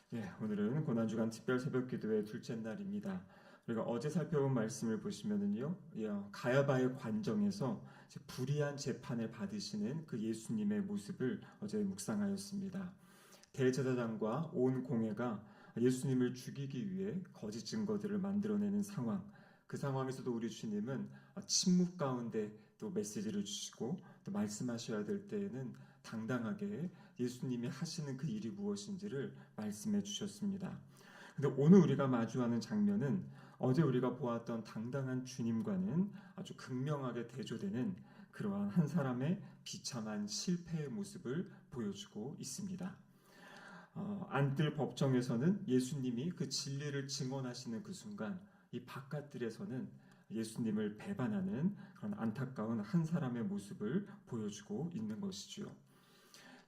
오늘은 고난주간 특별 새벽기도의 둘째 날입니다. 우리가 어제 살펴본 말씀을 보시면은요, 가야바의 관정에서 이제 불의한 재판을 받으시는 그 예수님의 모습을 어제 묵상하였습니다. 대제사장과 온 공회가 예수님을 죽이기 위해 거짓 증거들을 만들어내는 상황, 그 상황에서도 우리 주님은 침묵 가운데 또 메시지를 주시고 또 말씀하셔야 될 때에는 당당하게 예수님이 하시는 그 일이 무엇인지를 말씀해 주셨습니다. 근데 오늘 우리가 마주하는 장면은 어제 우리가 보았던 당당한 주님과는 아주 극명하게 대조되는 그러한 한 사람의 비참한 실패의 모습을 보여주고 있습니다. 안뜰 법정에서는 예수님이 그 진리를 증언하시는 그 순간 이 바깥들에서는 예수님을 배반하는 그런 안타까운 한 사람의 모습을 보여주고 있는 것이지요.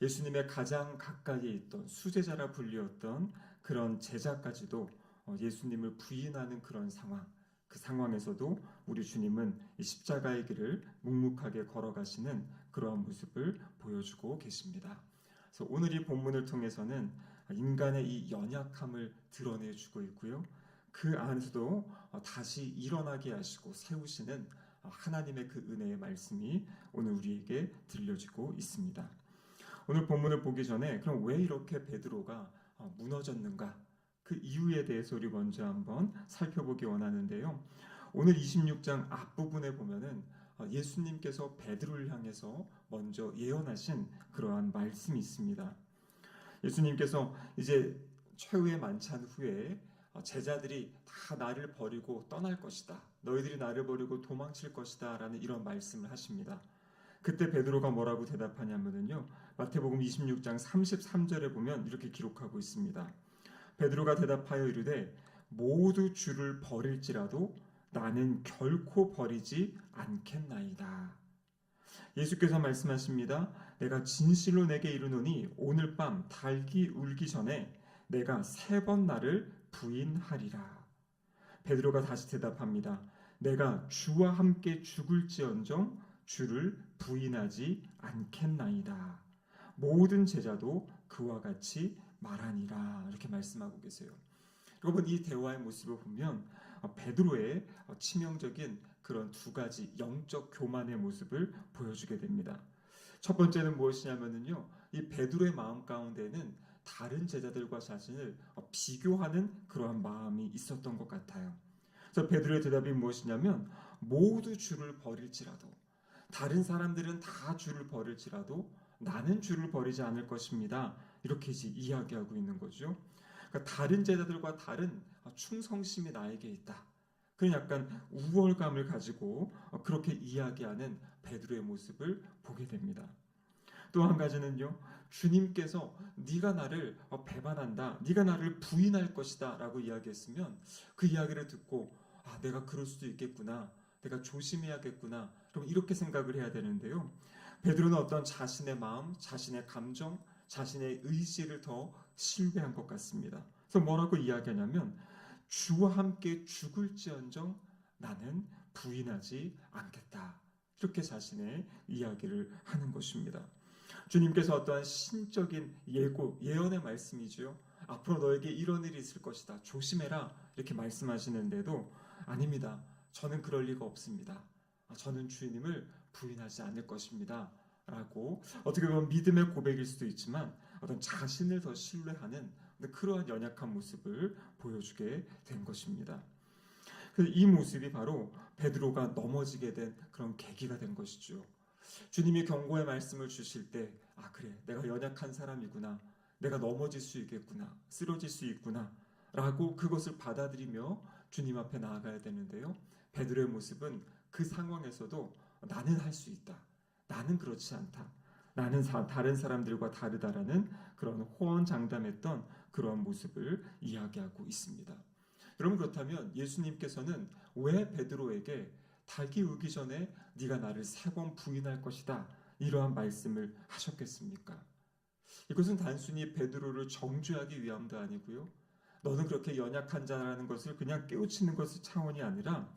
예수님의 가장 가까이에 있던 수제자라 불리었던 그런 제자까지도 예수님을 부인하는 그런 상황, 그 상황에서도 우리 주님은 이 십자가의 길을 묵묵하게 걸어가시는 그러한 모습을 보여주고 계십니다. 그래서 오늘 이 본문을 통해서는 인간의 이 연약함을 드러내주고 있고요. 그 안에서도 다시 일어나게 하시고 세우시는 하나님의 그 은혜의 말씀이 오늘 우리에게 들려지고 있습니다. 오늘 본문을 보기 전에 그럼 왜 이렇게 베드로가 무너졌는가? 그 이유에 대해서 우리 먼저 한번 살펴보기 원하는데요. 오늘 26장 앞부분에 보면은 예수님께서 베드로를 향해서 먼저 예언하신 그러한 말씀이 있습니다. 예수님께서 이제 최후의 만찬 후에 제자들이 다 나를 버리고 떠날 것이다. 너희들이 나를 버리고 도망칠 것이다. 라는 이런 말씀을 하십니다. 그때 베드로가 뭐라고 대답하냐면요. 마태복음 26장 33절에 보면 이렇게 기록하고 있습니다. 베드로가 대답하여 이르되 모두 주를 버릴지라도 나는 결코 버리지 않겠나이다. 예수께서 말씀하십니다. 내가 진실로 내게 이르노니 오늘 밤 닭이 울기 전에 내가 3번 나를 부인하리라. 베드로가 다시 대답합니다. 내가 주와 함께 죽을지언정 주를 부인하지 않겠나이다. 모든 제자도 그와 같이 말하니라. 이렇게 말씀하고 계세요. 여러분, 이 대화의 모습을 보면 베드로의 치명적인 그런 두 가지 영적 교만의 모습을 보여주게 됩니다. 첫 번째는 무엇이냐면요, 이 베드로의 마음 가운데는 다른 제자들과 자신을 비교하는 그러한 마음이 있었던 것 같아요. 그래서 베드로의 대답이 무엇이냐면 모두 주를 버릴지라도, 다른 사람들은 다 주를 버릴지라도 나는 주를 버리지 않을 것입니다. 이렇게 이야기하고 있는 거죠. 그러니까 다른 제자들과 다른 충성심이 나에게 있다. 그런 약간 우월감을 가지고 그렇게 이야기하는 베드로의 모습을 보게 됩니다. 또 한 가지는요, 주님께서 네가 나를 배반한다, 네가 나를 부인할 것이다 라고 이야기했으면 그 이야기를 듣고 내가 그럴 수도 있겠구나, 내가 조심해야겠구나, 그럼 이렇게 생각을 해야 되는데요. 베드로는 어떤 자신의 마음, 자신의 감정, 자신의 의지를 더 신뢰한 것 같습니다. 그래서 뭐라고 이야기하냐면 주와 함께 죽을지언정 나는 부인하지 않겠다. 이렇게 자신의 이야기를 하는 것입니다. 주님께서 어떠한 신적인 예언의 말씀이죠. 앞으로 너에게 이런 일이 있을 것이다. 조심해라. 이렇게 말씀하시는데도 아닙니다. 저는 그럴 리가 없습니다. 저는 주님을 부인하지 않을 것입니다. 라고 어떻게 보면 믿음의 고백일 수도 있지만 어떤 자신을 더 신뢰하는 그러한 연약한 모습을 보여주게 된 것입니다. 그래서 이 모습이 바로 베드로가 넘어지게 된 그런 계기가 된 것이죠. 주님이 경고의 말씀을 주실 때, 그래, 내가 연약한 사람이구나. 내가 넘어질 수 있겠구나. 쓰러질 수 있구나. 라고 그것을 받아들이며 주님 앞에 나아가야 되는데요. 베드로의 모습은 그 상황에서도 나는 할 수 있다. 나는 그렇지 않다. 나는 다른 사람들과 다르다라는 그런 호언장담했던 그러한 모습을 이야기하고 있습니다. 여러분, 그렇다면 예수님께서는 왜 베드로에게 닭이 울기 전에 네가 나를 3번 부인할 것이다 이러한 말씀을 하셨겠습니까? 이것은 단순히 베드로를 정죄하기 위함도 아니고요. 너는 그렇게 연약한 자라는 것을 그냥 깨우치는 것의 차원이 아니라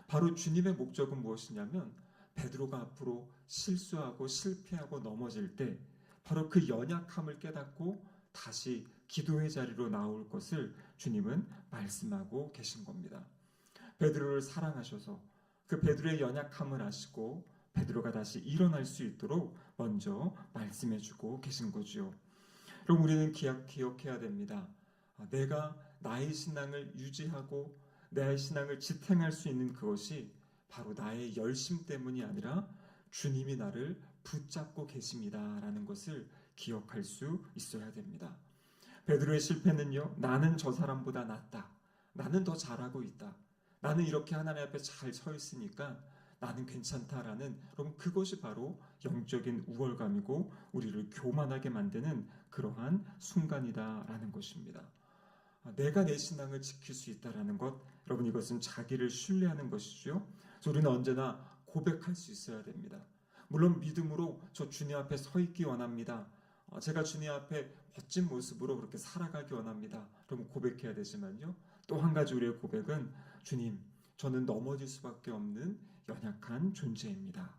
바로 주님의 목적은 무엇이냐면 베드로가 앞으로 실수하고 실패하고 넘어질 때 바로 그 연약함을 깨닫고 다시 기도의 자리로 나올 것을 주님은 말씀하고 계신 겁니다. 베드로를 사랑하셔서 그 베드로의 연약함을 아시고 베드로가 다시 일어날 수 있도록 먼저 말씀해주고 계신 거죠. 그럼 우리는 기억해야 됩니다. 내가 나의 신앙을 유지하고 나의 신앙을 지탱할 수 있는 그것이 바로 나의 열심 때문이 아니라 주님이 나를 붙잡고 계십니다라는 것을 기억할 수 있어야 됩니다. 베드로의 실패는요, 나는 저 사람보다 낫다, 나는 더 잘하고 있다, 나는 이렇게 하나님 앞에 잘 서 있으니까 나는 괜찮다라는, 여러분 그것이 바로 영적인 우월감이고 우리를 교만하게 만드는 그러한 순간이다라는 것입니다. 내가 내 신앙을 지킬 수 있다라는 것, 여러분 이것은 자기를 신뢰하는 것이죠. 그래서 우리는 언제나 고백할 수 있어야 됩니다. 물론 믿음으로 저 주님 앞에 서 있기 원합니다. 제가 주님 앞에 멋진 모습으로 그렇게 살아가기 원합니다. 그러면 고백해야 되지만요. 또 한 가지 우리의 고백은 주님, 저는 넘어질 수밖에 없는 연약한 존재입니다.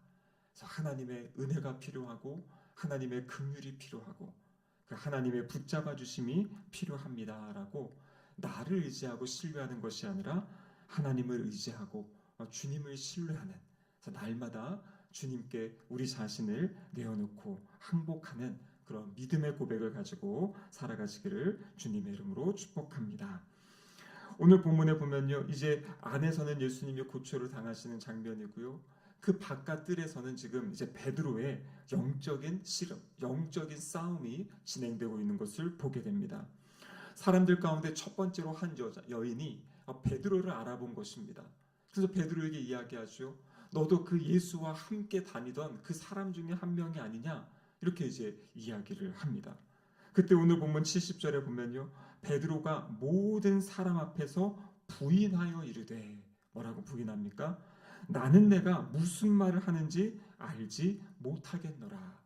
그래서 하나님의 은혜가 필요하고 하나님의 긍휼이 필요하고 그 하나님의 붙잡아 주심이 필요합니다라고 나를 의지하고 신뢰하는 것이 아니라 하나님을 의지하고 주님을 신뢰하는, 그래서 날마다 주님께 우리 자신을 내어놓고 항복하는 그런 믿음의 고백을 가지고 살아가시기를 주님의 이름으로 축복합니다. 오늘 본문에 보면요, 이제 안에서는 예수님이 고초를 당하시는 장면이고요, 그 바깥 뜰에서는 지금 이제 베드로의 영적인 씨름, 영적인 싸움이 진행되고 있는 것을 보게 됩니다. 사람들 가운데 첫 번째로 한 여인이 베드로를 알아본 것입니다. 그래서 베드로에게 이야기하죠. 너도 그 예수와 함께 다니던 그 사람 중에 한 명이 아니냐? 이렇게 이제 이야기를 합니다. 그때 오늘 본문 70절에 보면요, 베드로가 모든 사람 앞에서 부인하여 이르되, 뭐라고 부인합니까? 나는 내가 무슨 말을 하는지 알지 못하겠노라.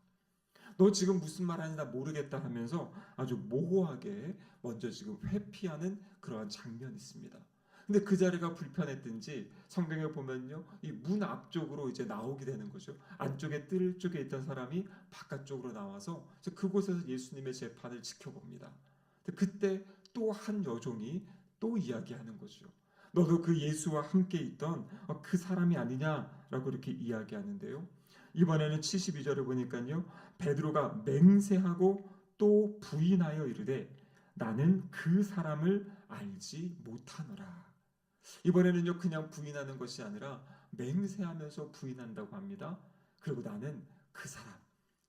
너 지금 무슨 말 하는지 나 모르겠다 하면서 아주 모호하게 먼저 지금 회피하는 그러한 장면이 있습니다. 근데 그 자리가 불편했든지 성경에 보면요, 이 문 앞쪽으로 이제 나오게 되는 거죠. 안쪽에 뜰 쪽에 있던 사람이 바깥쪽으로 나와서 그곳에서 예수님의 재판을 지켜봅니다. 그때 또 한 여종이 또 이야기하는 거죠. 너도 그 예수와 함께 있던 그 사람이 아니냐라고 이렇게 이야기하는데요. 이번에는 72절을 보니까요, 베드로가 맹세하고 또 부인하여 이르되 나는 그 사람을 알지 못하노라. 이번에는요, 그냥 부인하는 것이 아니라 맹세하면서 부인한다고 합니다. 그리고 나는 그 사람,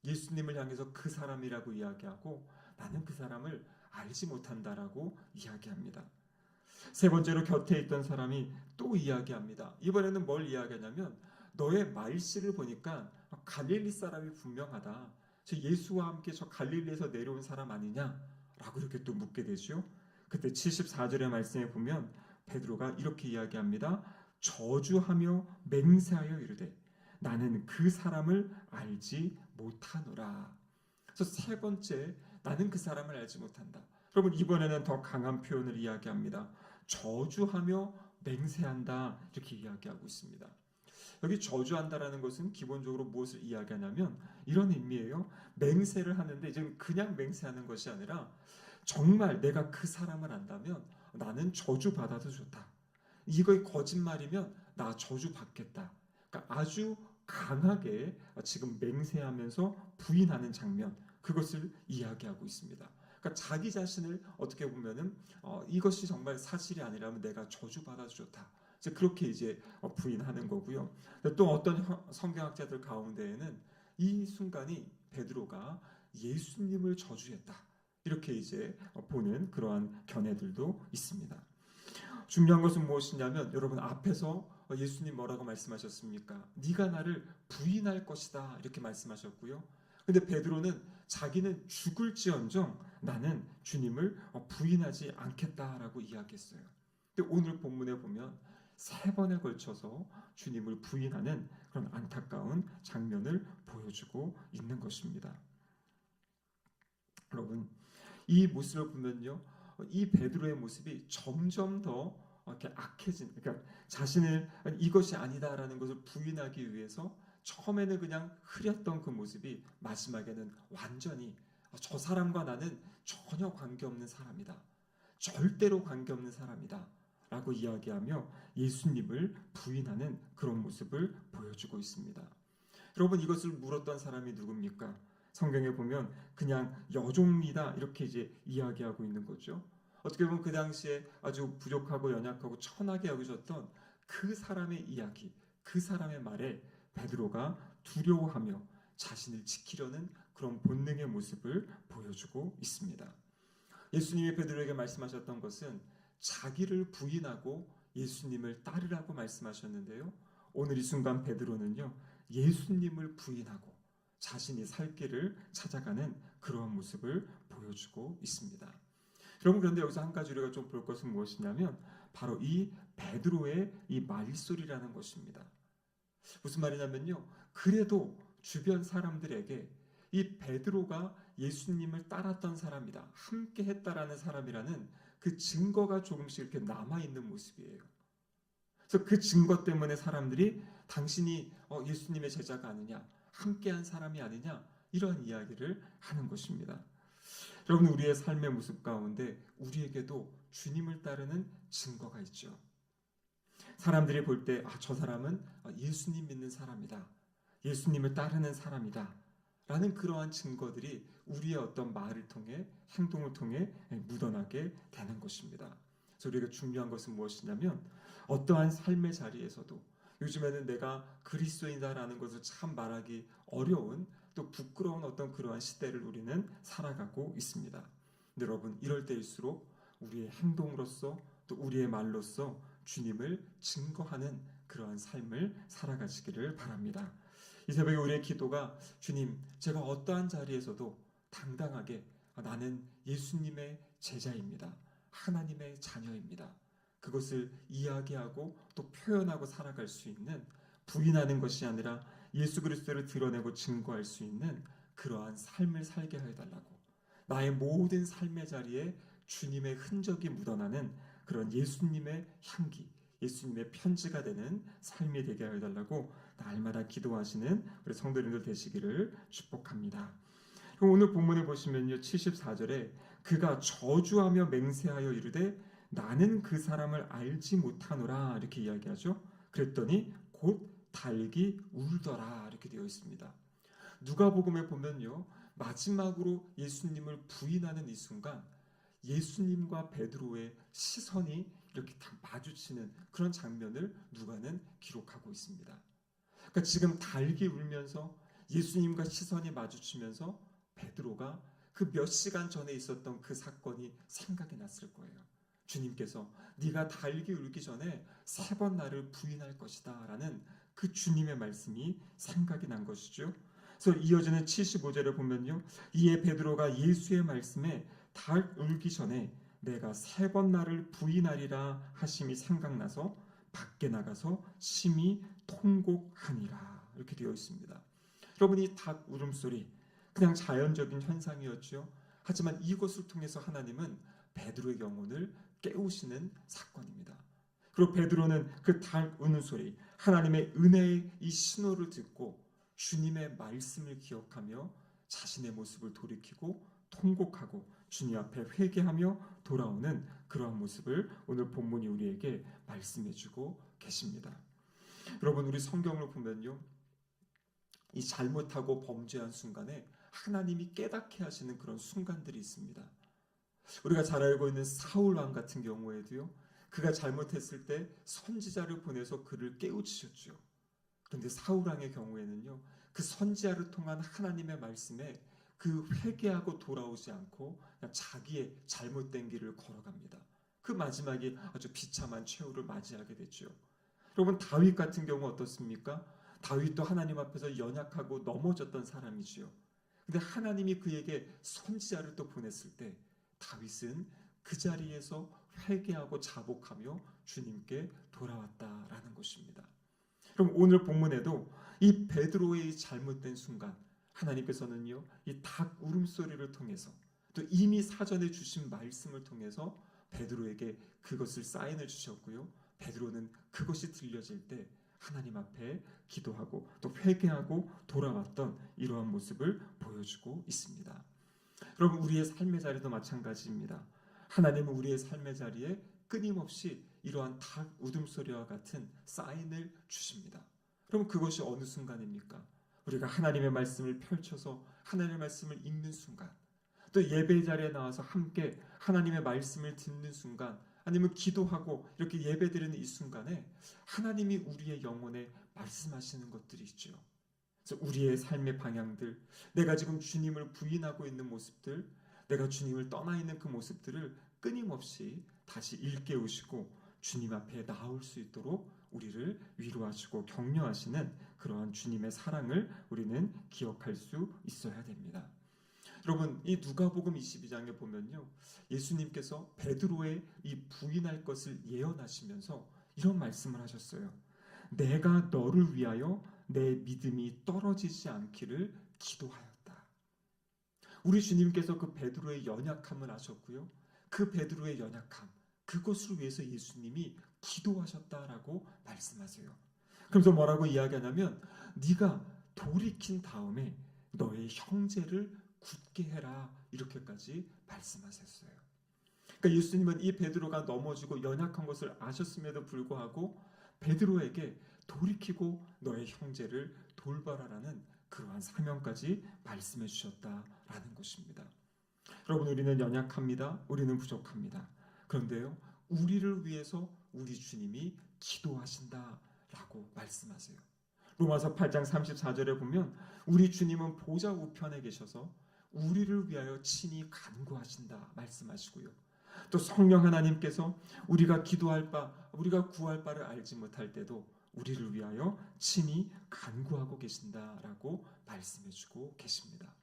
예수님을 향해서 그 사람이라고 이야기하고 나는 그 사람을 알지 못한다라고 이야기합니다. 세 번째로 곁에 있던 사람이 또 이야기합니다. 이번에는 뭘 이야기하냐면 너의 말씨를 보니까 갈릴리 사람이 분명하다. 저 예수와 함께 저 갈릴리에서 내려온 사람 아니냐라고 이렇게 또 묻게 되죠. 그때 74절의 말씀에 보면 베드로가 이렇게 이야기합니다. 저주하며 맹세하여 이르되 나는 그 사람을 알지 못하노라. 그래서 세 번째, 나는 그 사람을 알지 못한다. 여러분 이번에는 더 강한 표현을 이야기합니다. 저주하며 맹세한다, 이렇게 이야기하고 있습니다. 여기 저주한다라는 것은 기본적으로 무엇을 이야기하냐면 이런 의미예요. 맹세를 하는데 이제 그냥 맹세하는 것이 아니라 정말 내가 그 사람을 안다면 나는 저주받아도 좋다. 이거 거짓말이면 나 저주받겠다. 그러니까 아주 강하게 지금 맹세하면서 부인하는 장면, 그것을 이야기하고 있습니다. 그러니까 자기 자신을 어떻게 보면은 이것이 정말 사실이 아니라면 내가 저주받아도 좋다. 이제 그렇게 이제 부인하는 거고요. 또 어떤 성경학자들 가운데에는 이 순간이 베드로가 예수님을 저주했다, 이렇게 이제 보는 그러한 견해들도 있습니다. 중요한 것은 무엇이냐면 여러분 앞에서 예수님 뭐라고 말씀하셨습니까? 네가 나를 부인할 것이다, 이렇게 말씀하셨고요. 근데 베드로는 자기는 죽을지언정 나는 주님을 부인하지 않겠다라고 이야기했어요. 근데 오늘 본문에 보면 세 번에 걸쳐서 주님을 부인하는 그런 안타까운 장면을 보여주고 있는 것입니다. 여러분 이 모습을 보면요, 이 베드로의 모습이 점점 더 이렇게 악해진, 그러니까 자신을 이것이 아니다라는 것을 부인하기 위해서 처음에는 그냥 흐렸던 그 모습이 마지막에는 완전히 저 사람과 나는 전혀 관계없는 사람이다. 절대로 관계없는 사람이다. 라고 이야기하며 예수님을 부인하는 그런 모습을 보여주고 있습니다. 여러분, 이것을 물었던 사람이 누굽니까? 성경에 보면 그냥 여종이다 이렇게 이제 이야기하고 있는 거죠. 어떻게 보면 그 당시에 아주 부족하고 연약하고 천하게 여겨졌던 그 사람의 이야기, 그 사람의 말에 베드로가 두려워하며 자신을 지키려는 그런 본능의 모습을 보여주고 있습니다. 예수님이 베드로에게 말씀하셨던 것은 자기를 부인하고 예수님을 따르라고 말씀하셨는데요. 오늘 이 순간 베드로는요, 예수님을 부인하고 자신이 살 길을 찾아가는 그러한 모습을 보여주고 있습니다. 여러분, 그런데 여기서 한 가지 우리가 좀 볼 것은 무엇이냐면 바로 이 베드로의 이 말소리라는 것입니다. 무슨 말이냐면요, 그래도 주변 사람들에게 이 베드로가 예수님을 따랐던 사람이다, 함께 했다라는 사람이라는 그 증거가 조금씩 이렇게 남아있는 모습이에요. 그래서 그 증거 때문에 사람들이 당신이 예수님의 제자가 아니냐, 함께한 사람이 아니냐, 이런 이야기를 하는 것입니다. 여러분, 우리의 삶의 모습 가운데 우리에게도 주님을 따르는 증거가 있죠. 사람들이 볼 때 저 사람은 예수님 믿는 사람이다, 예수님을 따르는 사람이다 라는 그러한 증거들이 우리의 어떤 말을 통해, 행동을 통해 묻어나게 되는 것입니다. 그래서 우리가 중요한 것은 무엇이냐면 어떠한 삶의 자리에서도 요즘에는 내가 그리스도인이다라는 것을 참 말하기 어려운, 또 부끄러운 어떤 그러한 시대를 우리는 살아가고 있습니다. 여러분, 이럴 때일수록 우리의 행동으로서 또 우리의 말로써 주님을 증거하는 그러한 삶을 살아가시기를 바랍니다. 이 새벽에 우리의 기도가, 주님, 제가 어떠한 자리에서도 당당하게 나는 예수님의 제자입니다, 하나님의 자녀입니다, 그것을 이야기하고 또 표현하고 살아갈 수 있는, 부인하는 것이 아니라 예수 그리스도를 드러내고 증거할 수 있는 그러한 삶을 살게 해달라고, 나의 모든 삶의 자리에 주님의 흔적이 묻어나는 그런 예수님의 향기, 예수님의 편지가 되는 삶이 되게 해달라고 날마다 기도하시는 우리 성도님들 되시기를 축복합니다. 오늘 본문에 보시면요, 74절에 그가 저주하며 맹세하여 이르되 나는 그 사람을 알지 못하노라 이렇게 이야기하죠. 그랬더니 곧 달기 울더라 이렇게 되어 있습니다. 누가복음에 보면요, 마지막으로 예수님을 부인하는 이 순간 예수님과 베드로의 시선이 이렇게 딱 마주치는 그런 장면을 누가는 기록하고 있습니다. 그러니까 지금 달기 울면서 예수님과 시선이 마주치면서 베드로가 그 몇 시간 전에 있었던 그 사건이 생각이 났을 거예요. 주님께서 네가 달기 울기 전에 3번 나를 부인할 것이다 라는 그 주님의 말씀이 생각이 난 것이죠. 그래서 이어지는 75절에 보면요, 이에 베드로가 예수의 말씀에 달 울기 전에 내가 3번 나를 부인하리라 하심이 생각나서 밖에 나가서 심히 통곡하니라 이렇게 되어 있습니다. 여러분, 이 닭 울음소리 그냥 자연적인 현상이었죠. 하지만 이것을 통해서 하나님은 베드로의 영혼을 깨우시는 사건입니다. 그리고 베드로는 그 닭 우는 소리, 하나님의 은혜의 이 신호를 듣고 주님의 말씀을 기억하며 자신의 모습을 돌이키고 통곡하고 주님 앞에 회개하며 돌아오는 그러한 모습을 오늘 본문이 우리에게 말씀해주고 계십니다. 여러분, 우리 성경을 보면요, 이 잘못하고 범죄한 순간에 하나님이 깨닫게 하시는 그런 순간들이 있습니다. 우리가 잘 알고 있는 사울 왕 같은 경우에도요, 그가 잘못했을 때 선지자를 보내서 그를 깨우치셨죠. 그런데 사울 왕의 경우에는요, 그 선지자를 통한 하나님의 말씀에 그 회개하고 돌아오지 않고 그냥 자기의 잘못된 길을 걸어갑니다. 그 마지막이 아주 비참한 최후를 맞이하게 됐죠. 여러분, 다윗 같은 경우 어떻습니까? 다윗도 하나님 앞에서 연약하고 넘어졌던 사람이지요. 근데 하나님이 그에게 선지자를 또 보냈을 때 다윗은 그 자리에서 회개하고 자복하며 주님께 돌아왔다라는 것입니다. 그럼 오늘 본문에도 이 베드로의 잘못된 순간, 하나님께서는요, 이 닭 울음소리를 통해서 또 이미 사전에 주신 말씀을 통해서 베드로에게 그것을 사인을 주셨고요, 베드로는 그것이 들려질 때 하나님 앞에 기도하고 또 회개하고 돌아왔던 이러한 모습을 보여주고 있습니다. 여러분, 우리의 삶의 자리도 마찬가지입니다. 하나님은 우리의 삶의 자리에 끊임없이 이러한 닭 웃음소리와 같은 사인을 주십니다. 그럼 그것이 어느 순간입니까? 우리가 하나님의 말씀을 펼쳐서 하나님의 말씀을 읽는 순간, 또 예배 자리에 나와서 함께 하나님의 말씀을 듣는 순간, 아니면 기도하고 이렇게 예배드리는 이 순간에 하나님이 우리의 영혼에 말씀하시는 것들이 있죠. 그래서 우리의 삶의 방향들, 내가 지금 주님을 부인하고 있는 모습들, 내가 주님을 떠나 있는 그 모습들을 끊임없이 다시 일깨우시고 주님 앞에 나올 수 있도록 우리를 위로하시고 격려하시는 그러한 주님의 사랑을 우리는 기억할 수 있어야 됩니다. 여러분, 이 누가복음 22장에 보면요, 예수님께서 베드로의 이 부인할 것을 예언하시면서 이런 말씀을 하셨어요. 내가 너를 위하여 내 믿음이 떨어지지 않기를 기도하였다. 우리 주님께서 그 베드로의 연약함을 아셨고요, 그 베드로의 연약함, 그것을 위해서 예수님이 기도하셨다라고 말씀하세요. 그래서 뭐라고 이야기하냐면, 네가 돌이킨 다음에 너의 형제를 굳게 해라, 이렇게까지 말씀하셨어요. 그러니까 예수님은 이 베드로가 넘어지고 연약한 것을 아셨음에도 불구하고 베드로에게 돌이키고 너의 형제를 돌봐라라는 그러한 사명까지 말씀해 주셨다라는 것입니다. 여러분, 우리는 연약합니다. 우리는 부족합니다. 그런데요, 우리를 위해서 우리 주님이 기도하신다라고 말씀하세요. 로마서 8장 34절에 보면 우리 주님은 보좌 우편에 계셔서 우리를 위하여 친히 간구하신다 말씀하시고요. 또 성령 하나님께서 우리가 기도할 바, 우리가 구할 바를 알지 못할 때도 우리를 위하여 친히 간구하고 계신다라고 말씀해주고 계십니다.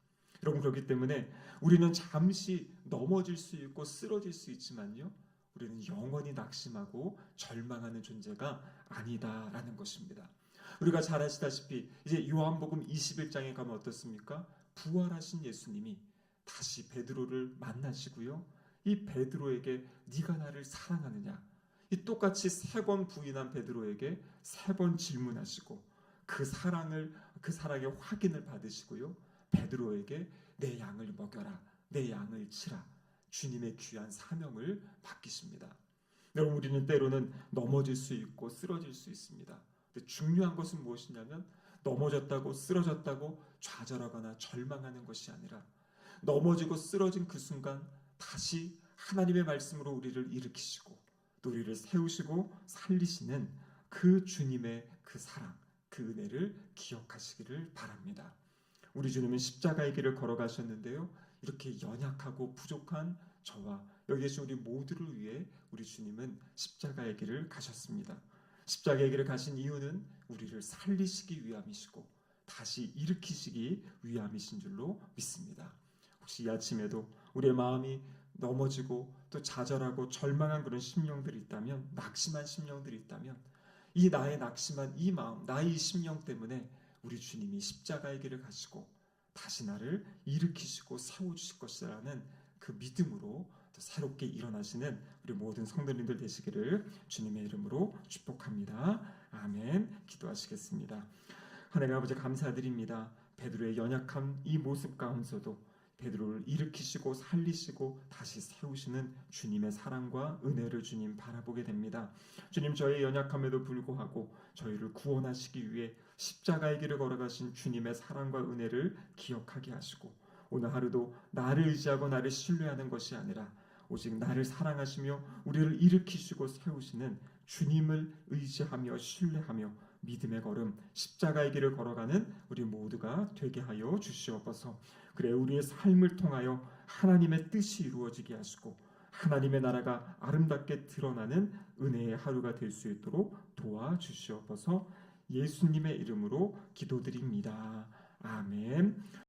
여러분, 그렇기 때문에 우리는 잠시 넘어질 수 있고 쓰러질 수 있지만요, 우리는 영원히 낙심하고 절망하는 존재가 아니다라는 것입니다. 우리가 잘 아시다시피 이제 요한복음 21장에 가면 어떻습니까? 부활하신 예수님이 다시 베드로를 만나시고요, 이 베드로에게 네가 나를 사랑하느냐, 이 똑같이 3번 부인한 베드로에게 3번 질문하시고 그 사랑의 확인을 받으시고요, 베드로에게 내 양을 먹여라, 내 양을 치라, 주님의 귀한 사명을 맡기십니다. 여러분, 우리는 때로는 넘어질 수 있고 쓰러질 수 있습니다. 근데 중요한 것은 무엇이냐면 넘어졌다고 쓰러졌다고 좌절하거나 절망하는 것이 아니라 넘어지고 쓰러진 그 순간 다시 하나님의 말씀으로 우리를 일으키시고 또 우리를 세우시고 살리시는 그 주님의 그 사랑, 그 은혜를 기억하시기를 바랍니다. 우리 주님은 십자가의 길을 걸어가셨는데요, 이렇게 연약하고 부족한 저와 여기 계신 우리 모두를 위해 우리 주님은 십자가의 길을 가셨습니다. 십자가의 길을 가신 이유는 우리를 살리시기 위함이시고 다시 일으키시기 위함이신 줄로 믿습니다. 혹시 이 아침에도 우리의 마음이 넘어지고 또 좌절하고 절망한 그런 심령들이 있다면, 낙심한 심령들이 있다면, 이 나의 낙심한 이 마음, 나의 심령 때문에 우리 주님이 십자가의 길을 가시고 다시 나를 일으키시고 세워주실 것이라는 그 믿음으로 또 새롭게 일어나시는 우리 모든 성도님들 되시기를 주님의 이름으로 축복합니다. 아멘. 기도하시겠습니다. 하나님 아버지, 감사드립니다. 베드로의 연약한 이 모습 가운데서도 베드로를 일으키시고 살리시고 다시 세우시는 주님의 사랑과 은혜를 주님 바라보게 됩니다. 주님, 저의 연약함에도 불구하고 저희를 구원하시기 위해 십자가의 길을 걸어가신 주님의 사랑과 은혜를 기억하게 하시고 오늘 하루도 나를 의지하고 나를 신뢰하는 것이 아니라 오직 나를 사랑하시며 우리를 일으키시고 세우시는 주님을 의지하며 신뢰하며 믿음의 걸음, 십자가의 길을 걸어가는 우리 모두가 되게 하여 주시옵소서. 그래, 우리의 삶을 통하여 하나님의 뜻이 이루어지게 하시고 하나님의 나라가 아름답게 드러나는 은혜의 하루가 될 수 있도록 도와주시옵소서. 예수님의 이름으로 기도드립니다. 아멘.